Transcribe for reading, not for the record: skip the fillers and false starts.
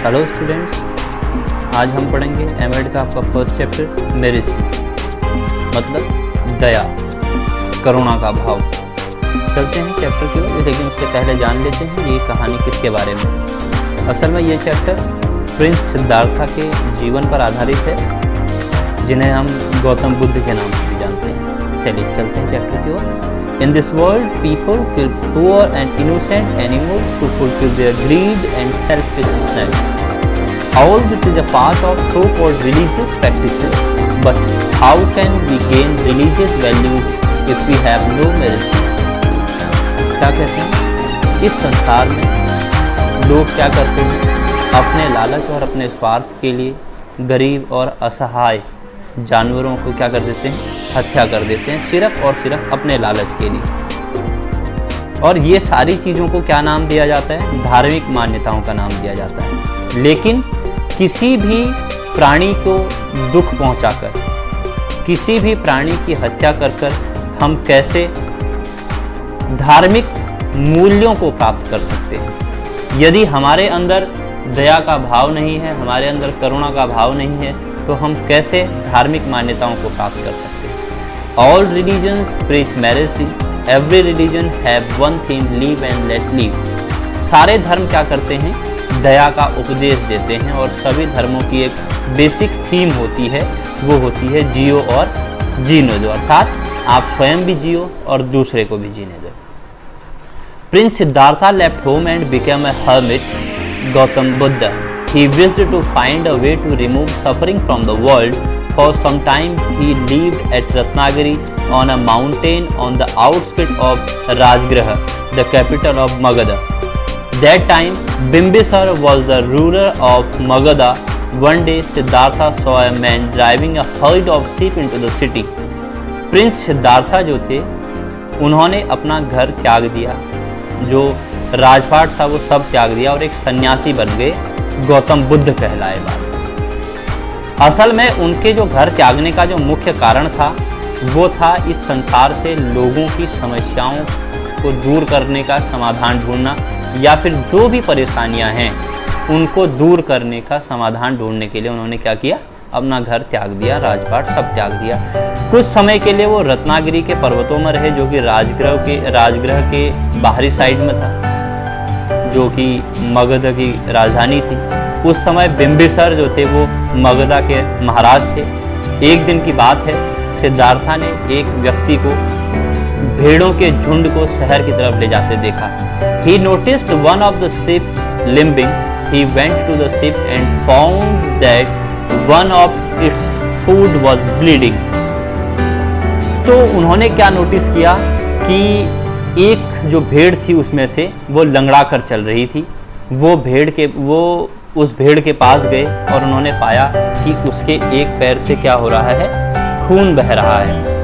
Hello students, आज हम पढ़ेंगे एमएड का आपका फर्स्ट चैप्टर मेरिसी, मतलब दया, करुणा का भाव। चलते हैं चैप्टर की ओर, लेकिन उससे पहले जान लेते हैं ये कहानी किसके बारे में। असल में ये चैप्टर प्रिंस सिद्धार्था के जीवन पर आधारित है, जिन्हें हम गौतम बुद्ध के नाम से जानते हैं। चलिए चलते हैं चैप्टर की ओर। In this world, people kill poor and innocent animals to fulfill their greed and selfishness. All this is a part of so-called religious practices, but how can we gain religious values if we have no mercy? क्या कहते हैं? इस संसार में लोग क्या करते हैं? अपने लालच और अपने स्वार्थ के लिए गरीब और असहाय जानवरों को क्या कर देते हैं? हत्या कर देते हैं, सिर्फ और सिर्फ अपने लालच के लिए। और ये सारी चीज़ों को क्या नाम दिया जाता है? धार्मिक मान्यताओं का नाम दिया जाता है। लेकिन किसी भी प्राणी को दुख पहुंचाकर, किसी भी प्राणी की हत्या कर कर हम कैसे धार्मिक मूल्यों को प्राप्त कर सकते हैं? यदि हमारे अंदर दया का भाव नहीं है, हमारे अंदर करुणा का भाव नहीं है, तो हम कैसे धार्मिक मान्यताओं को प्राप्त कर सकते हैं? All religions preach mercy. Every religion have one theme: live and let live. सारे धर्म क्या करते हैं? दया का उपदेश देते हैं, और सभी धर्मों की एक बेसिक थीम होती है, वो होती है जियो और जीने दो, अर्थात आप स्वयं भी जियो और दूसरे को भी जीने दो। Prince Siddhartha left home and became a hermit. Gautam Buddha. He wished to find a way to remove suffering from the world. For some time he lived at Ratnagiri on a mountain on the outskirts of Rajgraha, the capital of Magadha. That time Bimbisara was the ruler of Magadha. One day Siddhartha saw a man driving a herd of sheep into the city. Prince Siddhartha जो थे, उन्होंने अपना घर त्याग दिया, जो राजपाट था वो सब त्याग दिया और एक सन्यासी बन गए, गौतम बुद्ध कहलाए बाद। असल में उनके जो घर त्यागने का जो मुख्य कारण था, वो था इस संसार से लोगों की समस्याओं को दूर करने का समाधान ढूंढना, या फिर जो भी परेशानियां हैं उनको दूर करने का समाधान ढूंढने के लिए उन्होंने क्या किया? अपना घर त्याग दिया, राजपाट सब त्याग दिया। कुछ समय के लिए वो रत्नागिरी के पर्वतों में रहे, जो कि राजगृह के बाहरी साइड में था, जो कि मगध की राजधानी थी। उस समय बिंबिसर जो थे वो मगधा के महाराज थे। एक दिन की बात है, सिद्धार्था ने एक व्यक्ति को भेड़ों के झुंड को शहर की तरफ ले जाते देखा। He noticed one of the sheep limping. He went to the sheep and found that one of its foot was bleeding. तो उन्होंने क्या नोटिस किया कि एक जो भेड़ थी उसमें से वो लंगड़ा कर चल रही थी। वो उस भेड़ के पास गए और उन्होंने पाया कि उसके एक पैर से क्या हो रहा है? खून बह रहा है।